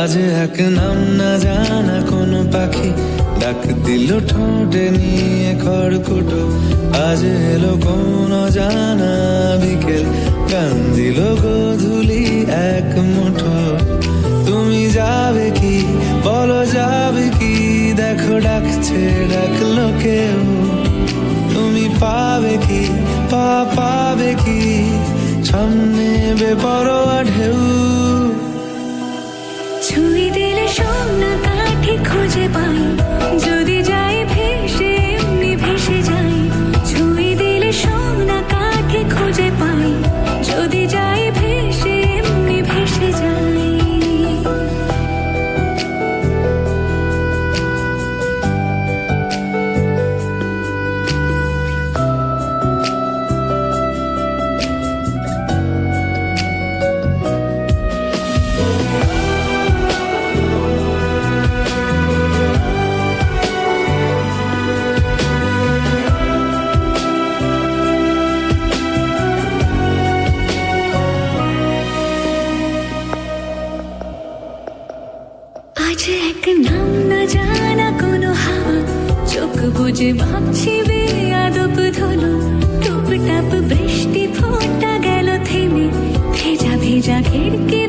আজ এক নাম না জানা কোনো পাখি ডাক দিল ঠোঁটে নিয়ে খড়কুটো। আজ এলো কোন জানা বিকেল, গান দিল গোধূলি এক মুঠো। তুমি যাবে কি বলো, যাবে কি দেখো ডাকছে ডাকলো কেউ। তুমি পাবে কি পাবে কি সামনে বেপরোয়া ঢেউ। ছুঁয়ে দিলে সোনা কাঠি খুঁজে পাই, যদি যাই ভেসে এমনি ভেসে যাই। ছুঁয়ে দিলে সোনা কাঠি খুঁজে পাই, যদি যাই ভেসে এমনি ভেসে যাই। আজ এক নাম না জানা কোনো হাওয়া, চোখ বুঝে ভাবছি বেয়াদব ধুলো। টুপ টাপ বৃষ্টি ফোঁটা গেল থেমে, ভেজা ভেজা খিড়কি